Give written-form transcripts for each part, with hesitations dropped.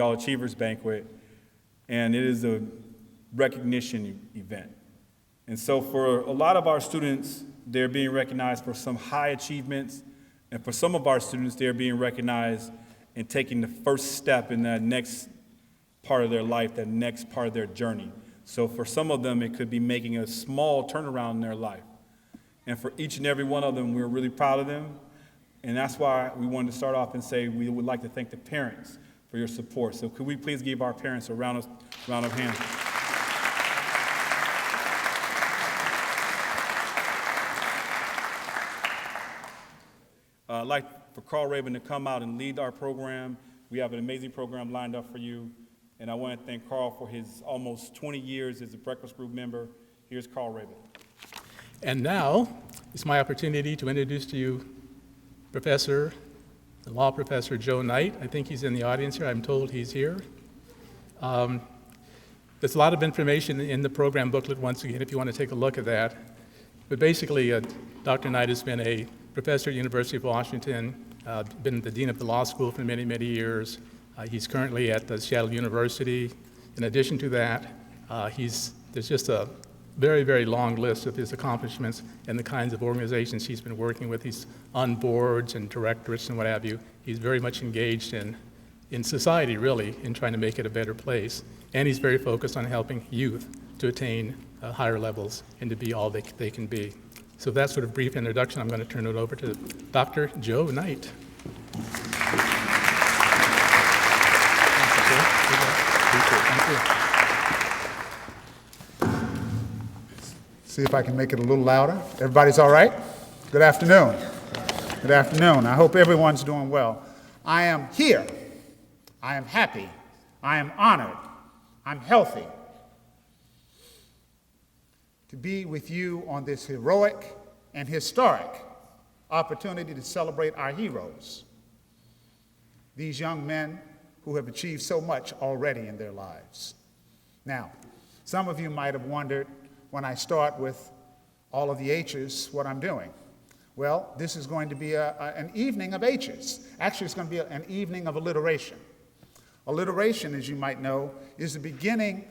All Achievers Banquet, and it is a recognition event. And so for a lot of our students, they're being recognized for some high achievements, and for some of our students, they're being recognized and taking the first step in that next part of their life, that next part of their journey. So for some of them, it could be making a small turnaround in their life. And for each and every one of them, we're really proud of them. And that's why we wanted to start off and say we would like to thank the parents for your support. So could we please give our parents a round of hands? I'd like for Carl Rabin to come out and lead our program. We have an amazing program lined up for you. And I want to thank Carl for his almost 20 years as a Breakfast Group member. Here's Carl Rabin. And now it's my opportunity to introduce to you the law professor Joe Knight. I think he's in the audience here. I'm told he's here. There's a lot of information in the program booklet, once again, if you want to take a look at that. But basically, Dr. Knight has been a professor at University of Washington, been the dean of the law school for many, many years. He's currently at Seattle University. In addition to that, there's just a very, very long list of his accomplishments and the kinds of organizations he's been working with. He's on boards and directorates and what have you. He's very much engaged in society, really, in trying to make it a better place. And he's very focused on helping youth to attain higher levels and to be all they can be. So with that sort of brief introduction, I'm going to turn it over to Dr. Joe Knight. Thank you. See if I can make it a little louder. Everybody's all right? Good afternoon. Good afternoon. I hope everyone's doing well. I am here. I am happy. I am honored. I'm healthy to be with you on this heroic and historic opportunity to celebrate our heroes, these young men who have achieved so much already in their lives. Now, some of you might have wondered when I start with all of the H's what I'm doing. Well, this is going to be an evening of H's. Actually, it's going to be an evening of alliteration. Alliteration, as you might know, is the beginning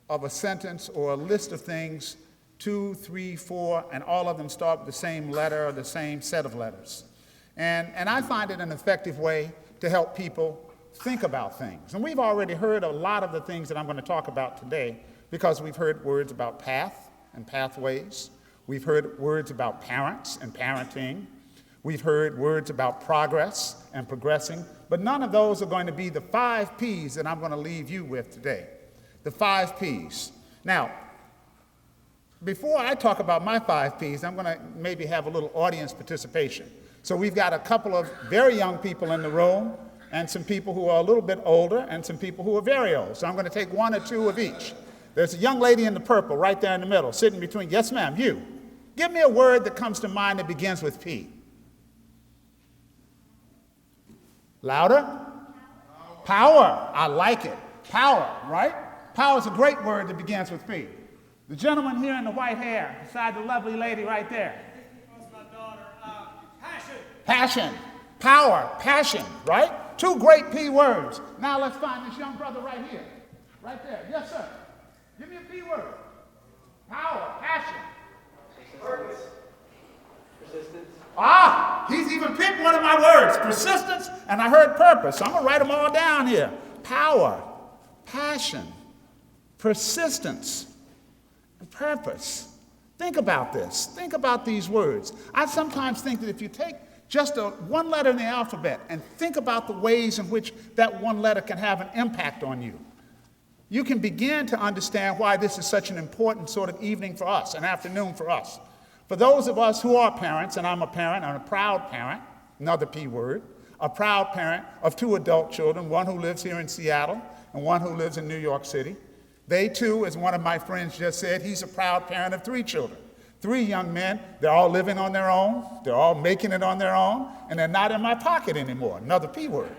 of a sentence or a list of things, 2, 3, 4, and all of them start with the same letter or the same set of letters. And I find it an effective way to help people think about things. And we've already heard a lot of the things that I'm going to talk about today because we've heard words about path and pathways. We've heard words about parents and parenting. We've heard words about progress and progressing. But none of those are going to be the 5 P's that I'm going to leave you with today. The 5 P's. Now, before I talk about my 5 P's, I'm going to maybe have a little audience participation. So we've got a couple of very young people in the room and some people who are a little bit older and some people who are very old. So I'm going to take 1 or 2 of each. There's a young lady in the purple right there in the middle, sitting between. Yes, ma'am, you. Give me a word that comes to mind that begins with P. Louder? Power. I like it. Power, right? Power is a great word that begins with P. The gentleman here in the white hair, beside the lovely lady right there. That's my daughter. Passion. Passion. Power. Passion, right? 2 great P words. Now let's find this young brother right here. Right there. Yes, sir. Give me a P word. Power. Passion. Purpose. Persistence. He's even picked one of my words. Persistence, and I heard purpose. So I'm going to write them all down here. Power. Passion. Persistence. Purpose. Think about this. Think about these words. I sometimes think that if you take just one letter in the alphabet and think about the ways in which that one letter can have an impact on you, you can begin to understand why this is such an important sort of evening for us, an afternoon for us. For those of us who are parents, and I'm a parent, I'm a proud parent, another P word, a proud parent of 2 adult children, one who lives here in Seattle and one who lives in New York City. They too, as one of my friends just said, he's a proud parent of 3 children. 3 young men, they're all living on their own, they're all making it on their own, and they're not in my pocket anymore, another P word,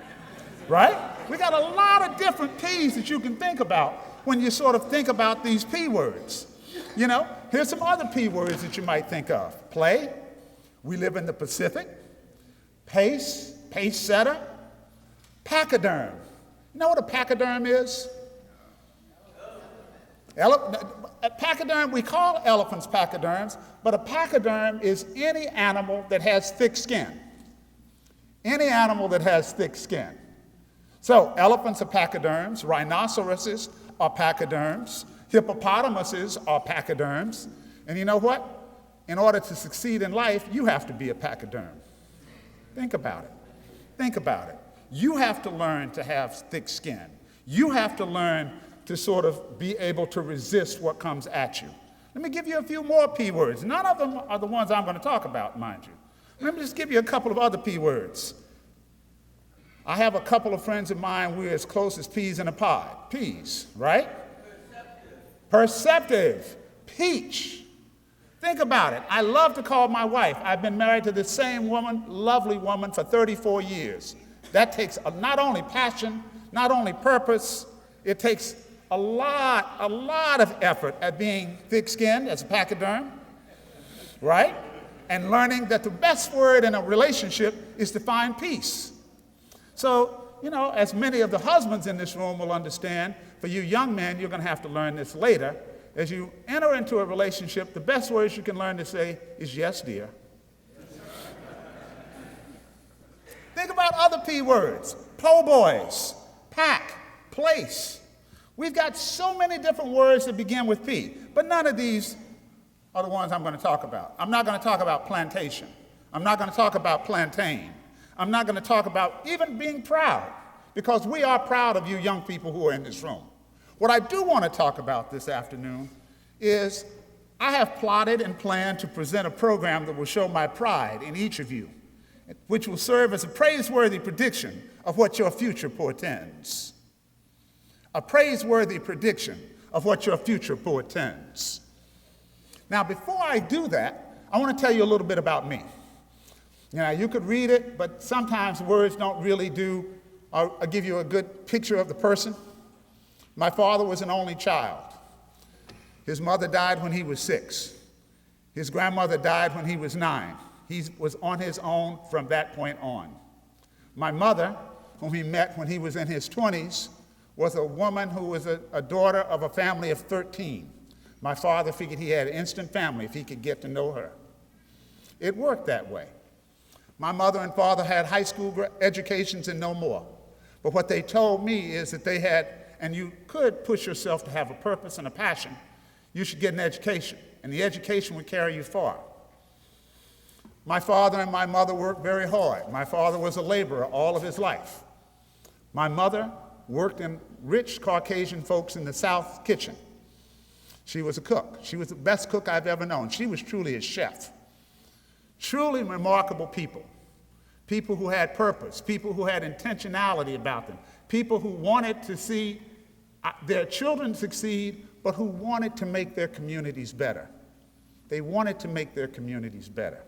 right? We got a lot of different P's that you can think about when you sort of think about these P words. You know, here's some other P words that you might think of. Play, we live in the Pacific. Pace, pace setter. Pachyderm. You know what a pachyderm is? Pachyderm, we call elephants pachyderms, but a pachyderm is any animal that has thick skin. Any animal that has thick skin. So elephants are pachyderms, rhinoceroses are pachyderms, hippopotamuses are pachyderms, and you know what? In order to succeed in life, you have to be a pachyderm. Think about it. Think about it. You have to learn to have thick skin. You have to learn to sort of be able to resist what comes at you. Let me give you a few more P words. None of them are the ones I'm going to talk about, mind you. Let me just give you a couple of other P words. I have a couple of friends of mine, we're as close as peas in a pod. Peas, right? Perceptive. Peach. Think about it. I love to call my wife. I've been married to this same woman, lovely woman, for 34 years. That takes not only passion, not only purpose, it takes a lot of effort at being thick-skinned as a pachyderm, right? And learning that the best word in a relationship is to find peace. So, you know, as many of the husbands in this room will understand, for you young men, you're going to have to learn this later. As you enter into a relationship, the best words you can learn to say is yes, dear. Think about other P words. Po' boys, pack, place. We've got so many different words that begin with P, but none of these are the ones I'm going to talk about. I'm not going to talk about plantation. I'm not going to talk about plantain. I'm not going to talk about even being proud, because we are proud of you young people who are in this room. What I do want to talk about this afternoon is I have plotted and planned to present a program that will show my pride in each of you, which will serve as a praiseworthy prediction of what your future portends. A praiseworthy prediction of what your future portends. Now, before I do that, I want to tell you a little bit about me. Now, you could read it, but sometimes words don't really do or give you a good picture of the person. My father was an only child. His mother died when he was 6. His grandmother died when he was 9. He was on his own from that point on. My mother, whom he met when he was in his 20s, was a woman who was a daughter of a family of 13. My father figured he had an instant family if he could get to know her. It worked that way. My mother and father had high school educations and no more. But what they told me is that they had, and you could push yourself to have a purpose and a passion, you should get an education, and the education would carry you far. My father and my mother worked very hard. My father was a laborer all of his life. My mother worked in rich Caucasian folks in the South kitchen. She was a cook. She was the best cook I've ever known. She was truly a chef. Truly remarkable people. People who had purpose, people who had intentionality about them, people who wanted to see their children succeed, but who wanted to make their communities better. They wanted to make their communities better.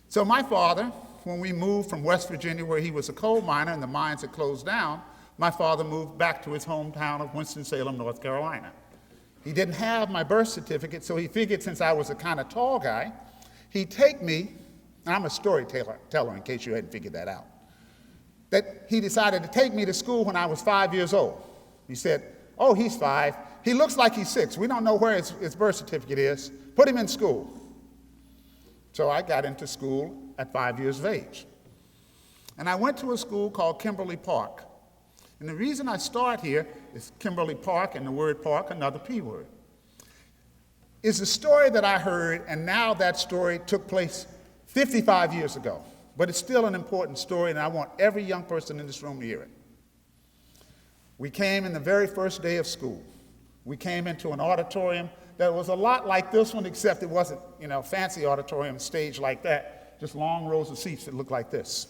So my father, when we moved from West Virginia, where he was a coal miner and the mines had closed down, my father moved back to his hometown of Winston-Salem, North Carolina. He didn't have my birth certificate, so he figured since I was a kind of tall guy, he'd take me, and I'm a storyteller in case you hadn't figured that out, that he decided to take me to school when I was 5 years old. He said, oh, he's 5. He looks like he's 6. We don't know where his birth certificate is. Put him in school. So I got into school at 5 years of age. And I went to a school called Kimberly Park. And the reason I start here is Kimberly Park and the word park, another P word, is a story that I heard, and now that story took place 55 years ago. But it's still an important story, and I want every young person in this room to hear it. We came in the very first day of school. We came into an auditorium that was a lot like this one, except it wasn't, fancy auditorium stage like that, just long rows of seats that looked like this.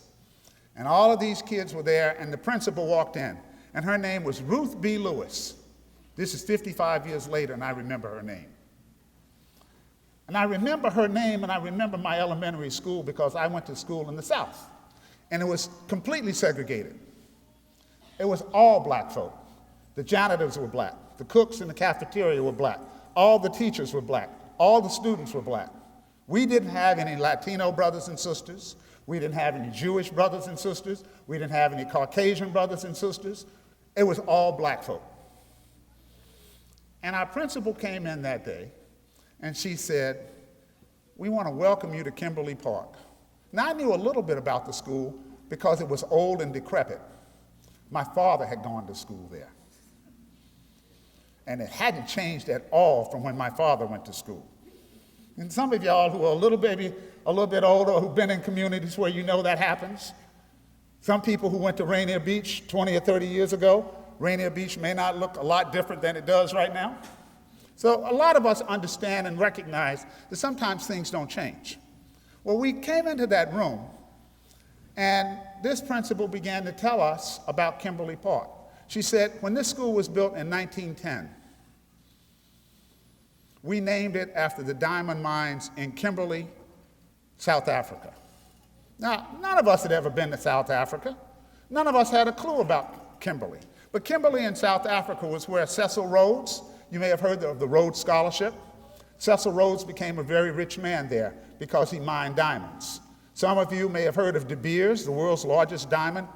And all of these kids were there, and the principal walked in, and her name was Ruth B. Lewis. This is 55 years later, and I remember her name. And I remember her name, and I remember my elementary school because I went to school in the South, and it was completely segregated. It was all black folk. The janitors were black. The cooks in the cafeteria were black. All the teachers were black. All the students were black. We didn't have any Latino brothers and sisters. We didn't have any Jewish brothers and sisters. We didn't have any Caucasian brothers and sisters. It was all black folk. And our principal came in that day, and she said, "We want to welcome you to Kimberly Park." Now, I knew a little bit about the school because it was old and decrepit. My father had gone to school there. And it hadn't changed at all from when my father went to school. And some of y'all who are a little bit older, who've been in communities where you know that happens, some people who went to Rainier Beach 20 or 30 years ago, Rainier Beach may not look a lot different than it does right now. So a lot of us understand and recognize that sometimes things don't change. Well, we came into that room, and this principal began to tell us about Kimberly Park. She said, when this school was built in 1910, we named it after the diamond mines in Kimberley, South Africa. Now, none of us had ever been to South Africa. None of us had a clue about Kimberley. But Kimberley in South Africa was where Cecil Rhodes, you may have heard of the Rhodes Scholarship. Cecil Rhodes became a very rich man there because he mined diamonds. Some of you may have heard of De Beers, the world's largest diamond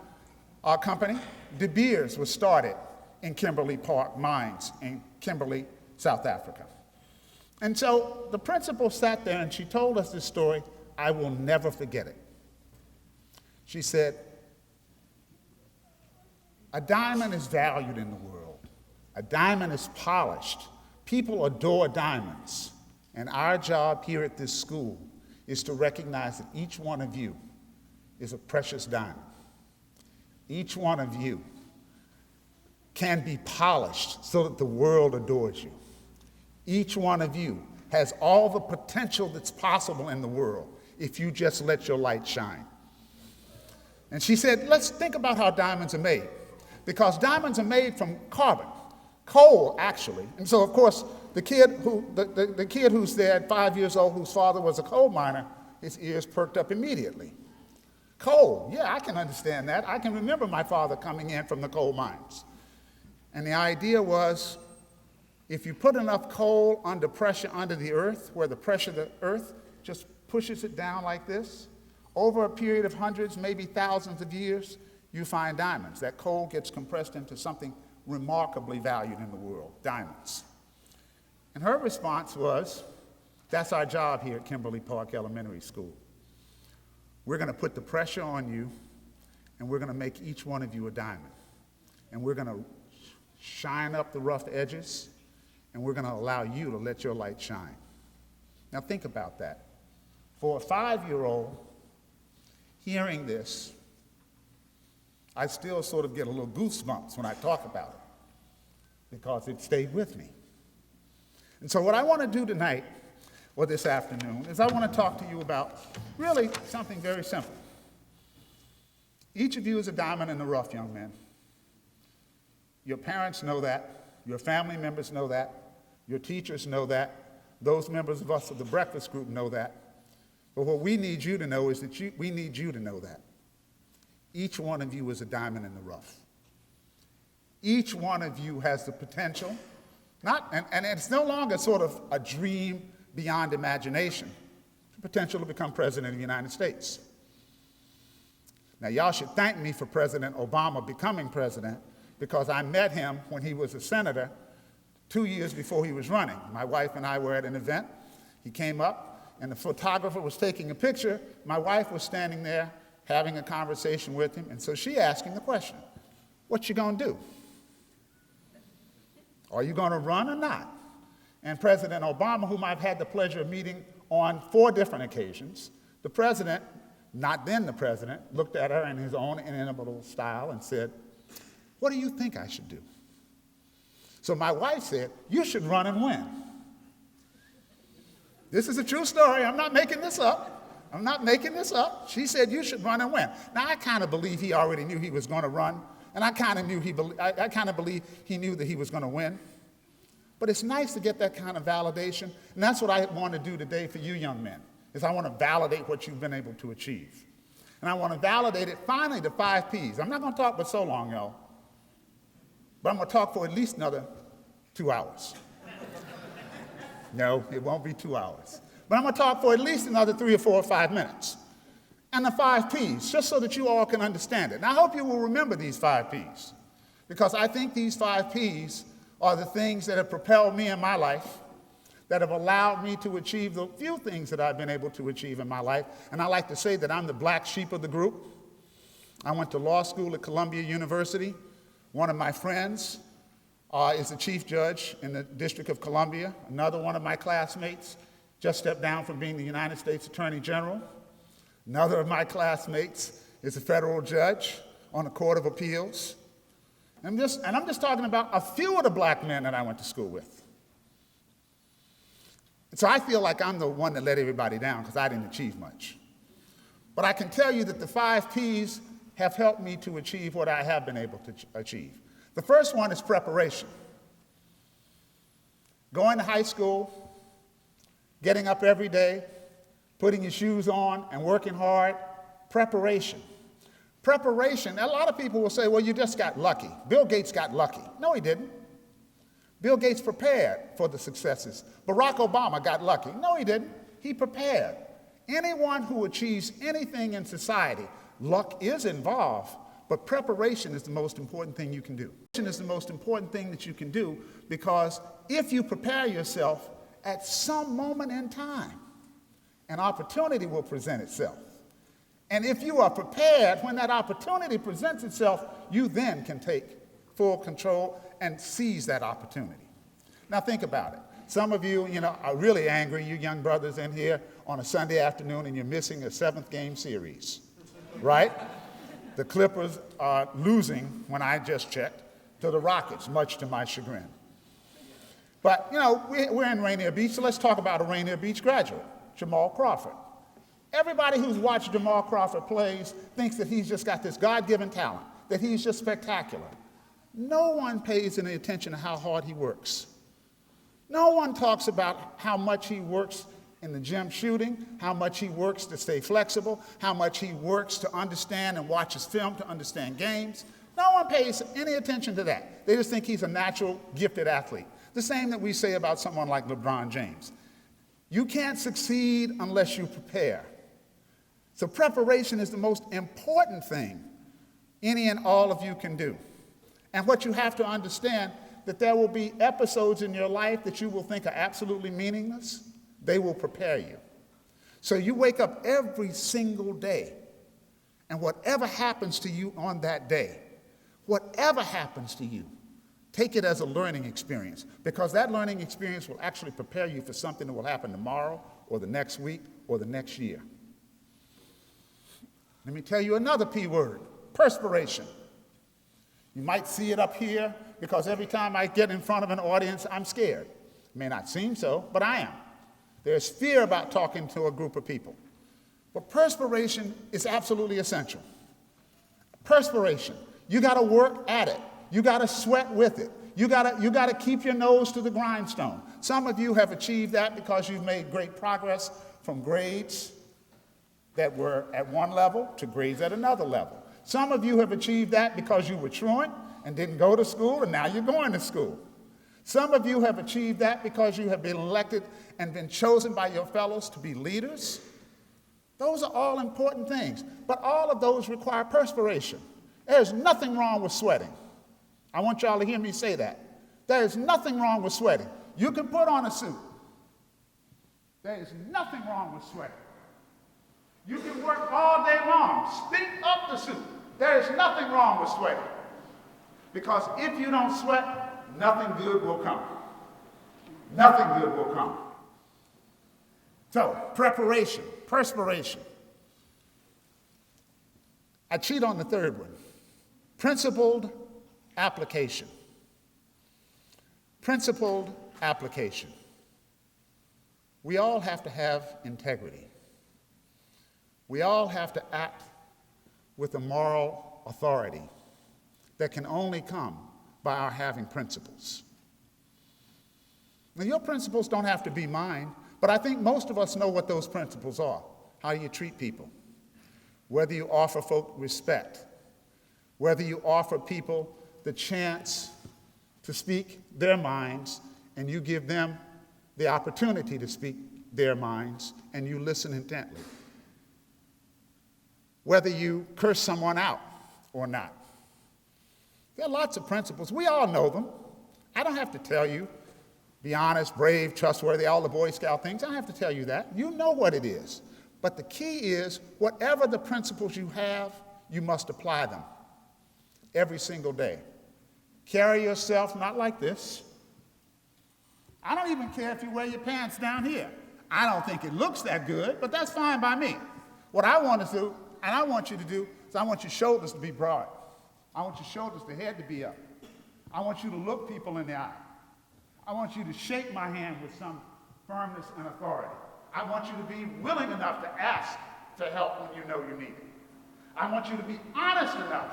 company. De Beers was started in Kimberly Park mines in Kimberley, South Africa. And so the principal sat there and she told us this story. I will never forget it. She said, a diamond is valued in the world. A diamond is polished. People adore diamonds. And our job here at this school is to recognize that each one of you is a precious diamond. Each one of you can be polished so that the world adores you. Each one of you has all the potential that's possible in the world if you just let your light shine. And she said, let's think about how diamonds are made. Because diamonds are made from carbon, coal, actually. And so, of course, the kid who's there at 5 years old, whose father was a coal miner, his ears perked up immediately. Coal, yeah, I can understand that. I can remember my father coming in from the coal mines. And the idea was, if you put enough coal under pressure under the earth, where the pressure of the earth just pushes it down like this, over a period of hundreds, maybe thousands of years, you find diamonds. That coal gets compressed into something remarkably valued in the world, diamonds. And her response was, that's our job here at Kimberly Park Elementary School. We're going to put the pressure on you, and we're going to make each one of you a diamond. And we're going to shine up the rough edges, and we're going to allow you to let your light shine. Now think about that. For a 5-year-old, hearing this, I still sort of get a little goosebumps when I talk about it, because it stayed with me. And so what I want to do tonight, or this afternoon, is I want to talk to you about really something very simple. Each of you is a diamond in the rough, young men. Your parents know that. Your family members know that. Your teachers know that. Those members of us of the breakfast group know that. But what we need you to know is that we need you to know that. Each one of you is a diamond in the rough. Each one of you has the potential, and it's no longer sort of a dream beyond imagination, the potential to become president of the United States. Now, y'all should thank me for President Obama becoming president, because I met him when he was a senator 2 years before he was running. My wife and I were at an event. He came up, and the photographer was taking a picture. My wife was standing there having a conversation with him, and so she asked him the question, what you gonna do? Are you gonna run or not? And President Obama, whom I've had the pleasure of meeting on 4 different occasions, the president, not then the president, looked at her in his own inimitable style and said, what do you think I should do? So my wife said, you should run and win. This is a true story. I'm not making this up. I'm not making this up. She said, you should run and win. Now, I kind of believe he already knew he was going to run, and I kind of believe he knew that he was going to win. But it's nice to get that kind of validation, and that's what I want to do today for you young men, is I want to validate what you've been able to achieve. And I want to validate it finally to 5 Ps. I'm not going to talk for so long, y'all, but I'm going to talk for at least another 2 hours. No, it won't be 2 hours. But I'm going to talk for at least another 3 or 4 or 5 minutes. and the 5 P's, just so that you all can understand it. And I hope you will remember these 5 P's, because I think these 5 P's are the things that have propelled me in my life, that have allowed me to achieve the few things that I've been able to achieve in my life. And I like to say that I'm the black sheep of the group. I went to law school at Columbia University. One of my friends is the chief judge in the District of Columbia. Another one of my classmates just stepped down from being the United States Attorney General. Another of my classmates is a federal judge on the Court of Appeals. And I'm just talking about a few of the black men that I went to school with. So I feel like I'm the one that let everybody down because I didn't achieve much. But I can tell you that the 5 P's have helped me to achieve what I have been able to achieve. The first one is preparation. Going to high school, getting up every day, putting your shoes on and working hard, preparation. Preparation, a lot of people will say, well, you just got lucky. Bill Gates got lucky. No, he didn't. Bill Gates prepared for the successes. Barack Obama got lucky. No, he didn't. He prepared. Anyone who achieves anything in society, luck is involved, but preparation is the most important thing you can do. Preparation is the most important thing that you can do, because if you prepare yourself, at some moment in time, an opportunity will present itself. And if you are prepared, when that opportunity presents itself, you then can take full control and seize that opportunity. Now think about it. Some of you, are really angry, you young brothers in here, on a Sunday afternoon, and you're missing a 7th game series, right? The Clippers are losing, when I just checked, to the Rockets, much to my chagrin. But, we're in Rainier Beach, so let's talk about a Rainier Beach graduate, Jamal Crawford. Everybody who's watched Jamal Crawford plays thinks that he's just got this God-given talent, that he's just spectacular. No one pays any attention to how hard he works. No one talks about how much he works in the gym shooting, how much he works to stay flexible, how much he works to understand and watch his film to understand games. No one pays any attention to that. They just think he's a natural, gifted athlete. The same that we say about someone like LeBron James. You can't succeed unless you prepare. So preparation is the most important thing any and all of you can do. And what you have to understand, that there will be episodes in your life that you will think are absolutely meaningless. They will prepare you. So you wake up every single day, and whatever happens to you on that day, whatever happens to you, take it as a learning experience, because that learning experience will actually prepare you for something that will happen tomorrow or the next week or the next year. Let me tell you another P word, perspiration. You might see it up here, because every time I get in front of an audience, I'm scared. It may not seem so, but I am. There's fear about talking to a group of people. But perspiration is absolutely essential. Perspiration. You got to work at it. You got to sweat with it. You got to keep your nose to the grindstone. Some of you have achieved that because you've made great progress from grades that were at one level to grades at another level. Some of you have achieved that because you were truant and didn't go to school, and now you're going to school. Some of you have achieved that because you have been elected and been chosen by your fellows to be leaders. Those are all important things, but all of those require perspiration. There's nothing wrong with sweating. I want y'all to hear me say that. There is nothing wrong with sweating. You can put on a suit. There is nothing wrong with sweating. You can work all day long. Stink up the suit. There is nothing wrong with sweating. Because if you don't sweat, nothing good will come. Nothing good will come. So, preparation, perspiration. I cheat on the third one. Principled application. Principled application. We all have to have integrity. We all have to act with a moral authority that can only come by our having principles. Now, your principles don't have to be mine, but I think most of us know what those principles are. How you treat people, whether you offer folk respect, whether you offer people the chance to speak their minds, and you give them the opportunity to speak their minds, and you listen intently. whether you curse someone out or not. There are lots of principles. We all know them. I don't have to tell you. Be honest, brave, trustworthy, all the Boy Scout things. I don't have to tell you that. You know what it is. But the key is, whatever the principles you have, you must apply them every single day. Carry yourself not like this. I don't even care if you wear your pants down here. I don't think it looks that good, but that's fine by me. What I want to do, and I want you to do, is I want your shoulders to be broad. I want your shoulders, the head to be up. I want you to look people in the eye. I want you to shake my hand with some firmness and authority. I want you to be willing enough to ask for help when you know you need it. I want you to be honest enough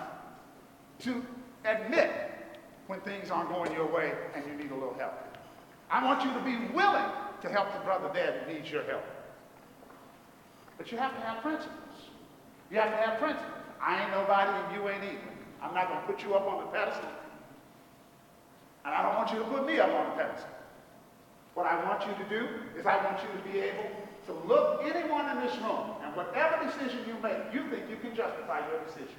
to admit when things aren't going your way and you need a little help. I want you to be willing to help the brother there that needs your help. But you have to have principles. You have to have principles. I ain't nobody and you ain't either. I'm not going to put you up on the pedestal. And I don't want you to put me up on the pedestal. What I want you to do is I want you to be able to look anyone in this room, and whatever decision you make, you think you can justify your decision.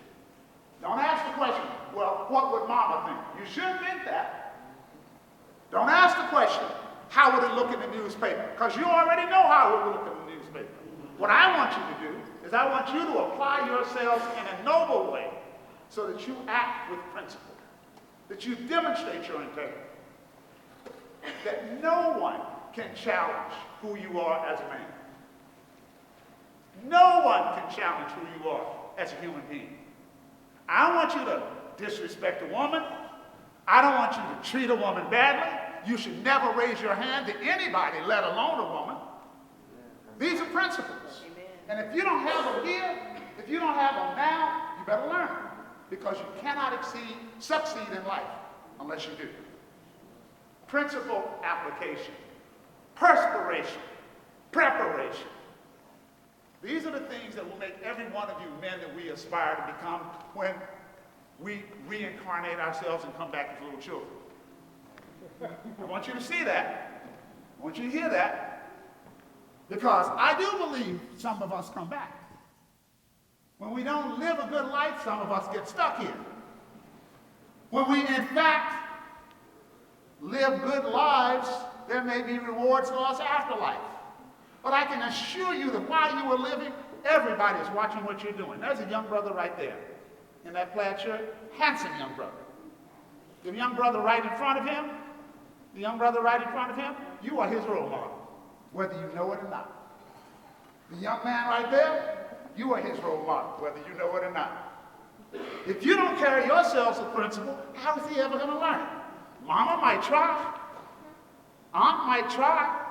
Don't ask the question, well, what would mama think? You should think that. Don't ask the question, how would it look in the newspaper? Because you already know how it would look in the newspaper. What I want you to do is I want you to apply yourselves in a noble way so that you act with principle, that you demonstrate your integrity, that no one can challenge who you are as a man. No one can challenge who you are as a human being. I don't want you to disrespect a woman. I don't want you to treat a woman badly. You should never raise your hand to anybody, let alone a woman. These are principles. And if you don't have them here, if you don't have them now, you better learn them. Because you cannot succeed in life unless you do. Principle application, perspiration, preparation. These are the things that will make every one of you men that we aspire to become when we reincarnate ourselves and come back as little children. I want you to see that. I want you to hear that. Because I do believe some of us come back. When we don't live a good life, some of us get stuck here. When we, in fact, live good lives, there may be rewards for us afterlife. But I can assure you that while you are living, everybody is watching what you're doing. There's a young brother right there in that plaid shirt, handsome young brother. The young brother right in front of him, you are his role model, whether you know it or not. The young man right there, you are his role model, whether you know it or not. If you don't carry yourselves with principle, how is he ever going to learn? Mama might try, aunt might try,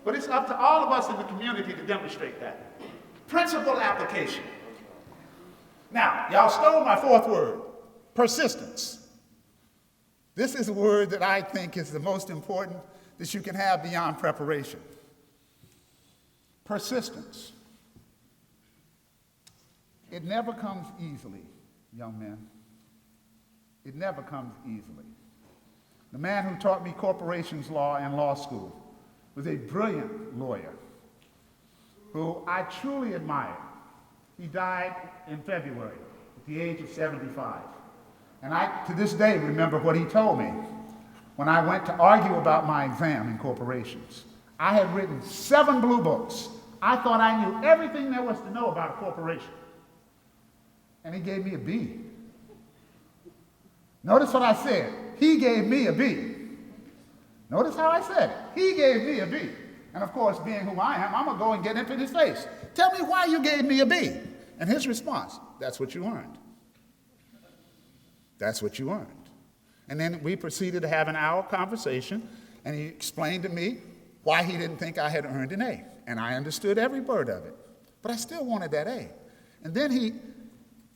but it's up to all of us in the community to demonstrate that. Principle application. Now, y'all stole my fourth word, persistence. This is a word that I think is the most important that you can have beyond preparation. Persistence. It never comes easily, young men. It never comes easily. The man who taught me corporations law in law school was a brilliant lawyer who I truly admired. He died in February at the age of 75. And I, to this day, remember what he told me when I went to argue about my exam in corporations. I had written 7 blue books. I thought I knew everything there was to know about a corporation. And he gave me a B. Notice what I said. He gave me a B. Notice how I said it. He gave me a B. And of course, being who I am, I'm going to go and get into his face. Tell me why you gave me a B. And his response, that's what you earned. That's what you earned. And then we proceeded to have an hour conversation, and he explained to me why he didn't think I had earned an A. And I understood every word of it. But I still wanted that A. And then he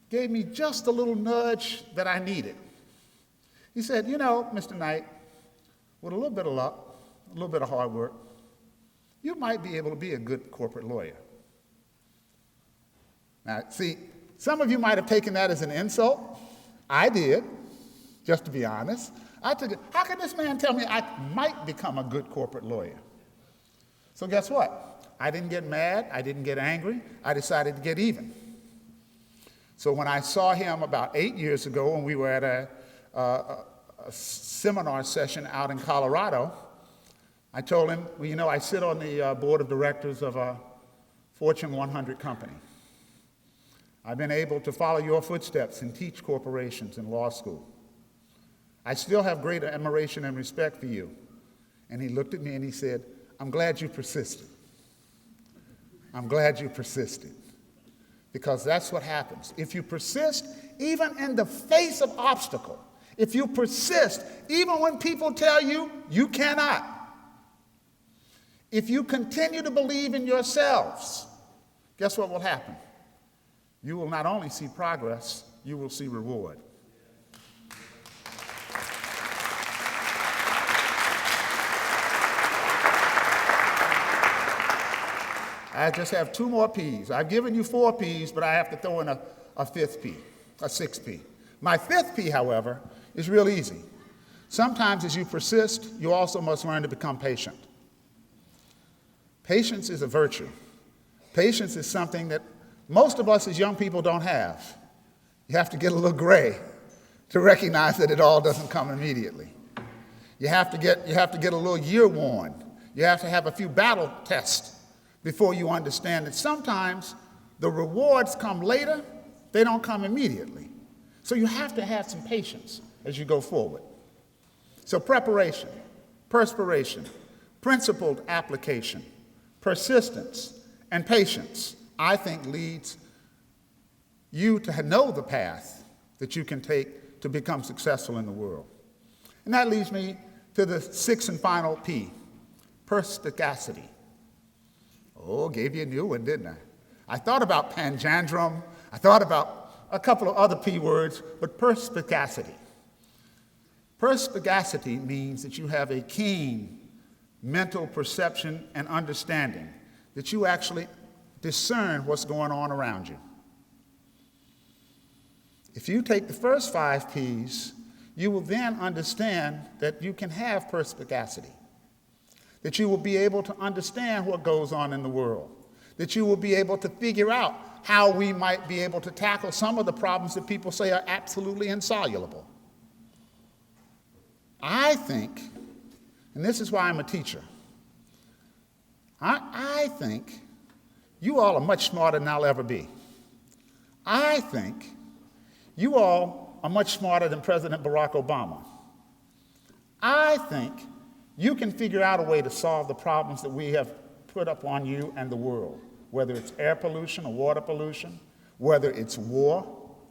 gave me just a little nudge that I needed. He said, you know, Mr. Knight, with a little bit of luck, a little bit of hard work, you might be able to be a good corporate lawyer. Now, see, some of you might have taken that as an insult. I did, just to be honest. I took it, how can this man tell me I might become a good corporate lawyer? So guess what? I didn't get mad. I didn't get angry. I decided to get even. So when I saw him about 8 years ago when we were at a seminar session out in Colorado, I told him, well, you know, I sit on the board of directors of a Fortune 100 company. I've been able to follow your footsteps and teach corporations in law school. I still have great admiration and respect for you. And he looked at me and he said, I'm glad you persisted. I'm glad you persisted. Because that's what happens. If you persist, even in the face of obstacle, if you persist, even when people tell you you cannot, if you continue to believe in yourselves, guess what will happen? You will not only see progress, you will see reward. I just have 2 more P's. I've given you 4 P's, but I have to throw in a 5th P, a 6th P. My 5th P, however, is real easy. Sometimes as you persist, you also must learn to become patient. Patience is a virtue. Patience is something that most of us as young people don't have. You have to get a little gray to recognize that it all doesn't come immediately. You have to get a little year worn. You have to have a few battle tests before you understand that sometimes the rewards come later, they don't come immediately. So you have to have some patience as you go forward. So preparation, perspiration, principled application, persistence, and patience, I think leads you to know the path that you can take to become successful in the world. And that leads me to the 6th and final P, perspicacity. Oh, gave you a new one, didn't I? I thought about panjandrum. I thought about a couple of other P words, but perspicacity. Perspicacity means that you have a keen mental perception and understanding, that you actually discern what's going on around you. If you take the first 5 P's, you will then understand that you can have perspicacity, that you will be able to understand what goes on in the world, that you will be able to figure out how we might be able to tackle some of the problems that people say are absolutely insoluble. I think, and this is why I'm a teacher, I think you all are much smarter than I'll ever be. I think you all are much smarter than President Barack Obama. I think you can figure out a way to solve the problems that we have put up on you and the world, whether it's air pollution or water pollution, whether it's war,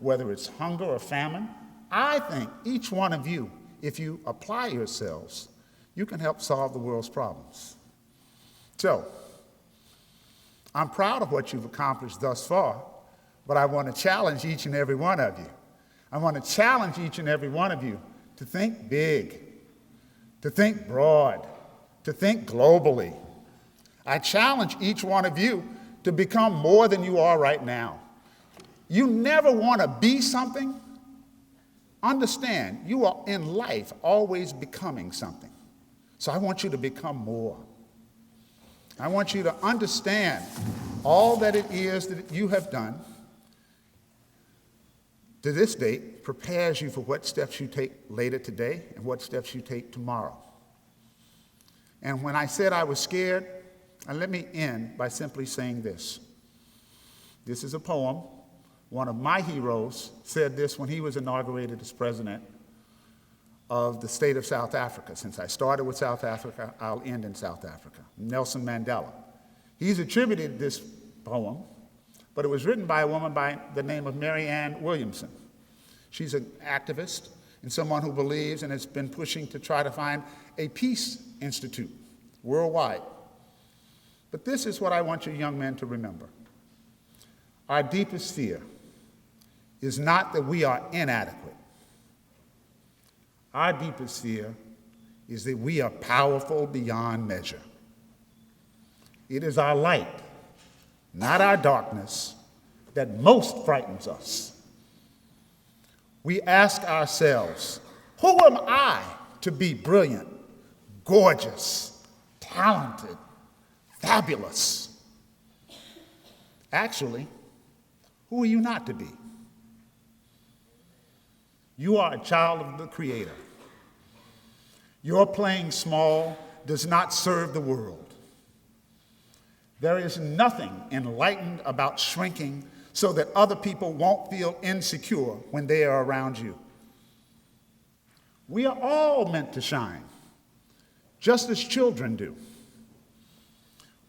whether it's hunger or famine. I think each one of you, if you apply yourselves, you can help solve the world's problems. So, I'm proud of what you've accomplished thus far, but I want to challenge each and every one of you. I want to challenge each and every one of you to think big, to think broad, to think globally. I challenge each one of you to become more than you are right now. You never want to be something. Understand, you are in life always becoming something. So I want you to become more. I want you to understand all that it is that you have done to this date prepares you for what steps you take later today and what steps you take tomorrow. And when I said I was scared, and let me end by simply saying this. This is a poem. One of my heroes said this when he was inaugurated as president of the state of South Africa. Since I started with South Africa, I'll end in South Africa. Nelson Mandela. He's attributed this poem, but it was written by a woman by the name of Mary Ann Williamson. She's an activist and someone who believes and has been pushing to try to find a peace institute worldwide. But this is what I want you young men to remember. Our deepest fear is not that we are inadequate. Our deepest fear is that we are powerful beyond measure. It is our light, not our darkness, that most frightens us. We ask ourselves, who am I to be brilliant, gorgeous, talented, fabulous? Actually, who are you not to be? You are a child of the Creator. Your playing small does not serve the world. There is nothing enlightened about shrinking so that other people won't feel insecure when they are around you. We are all meant to shine, just as children do.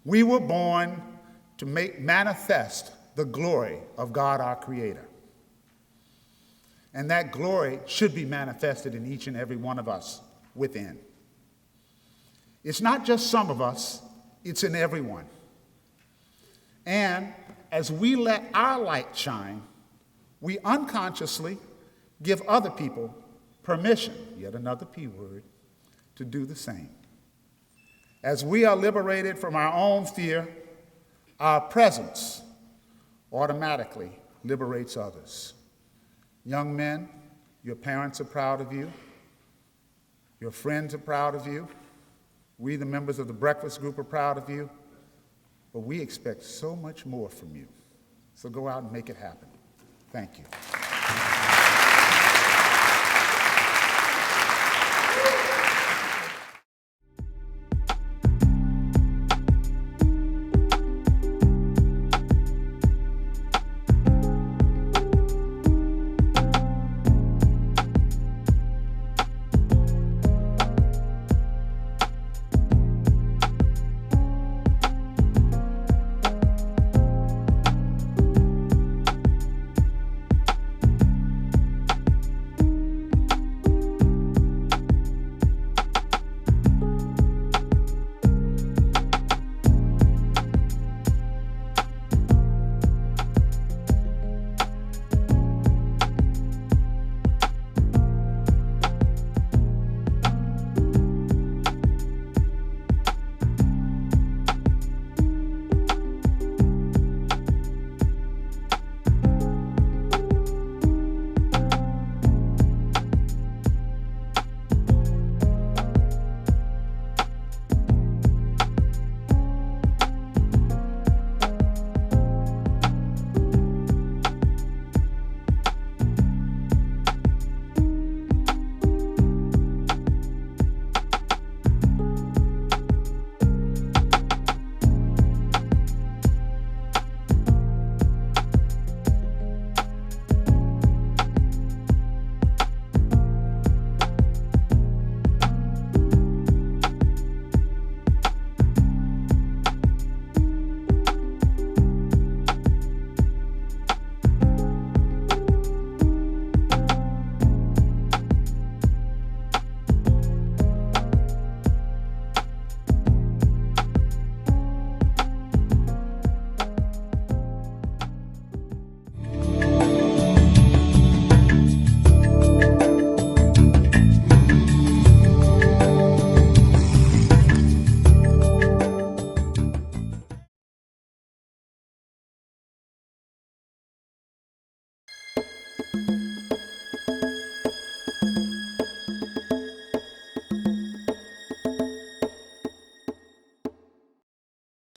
We were born to make manifest the glory of God our Creator. And that glory should be manifested in each and every one of us within. It's not just some of us, it's in everyone. And as we let our light shine, we unconsciously give other people permission, yet another P word, to do the same. As we are liberated from our own fear, our presence automatically liberates others. Young men, your parents are proud of you. Your friends are proud of you. We, the members of the breakfast group, are proud of you. But we expect so much more from you. So go out and make it happen. Thank you.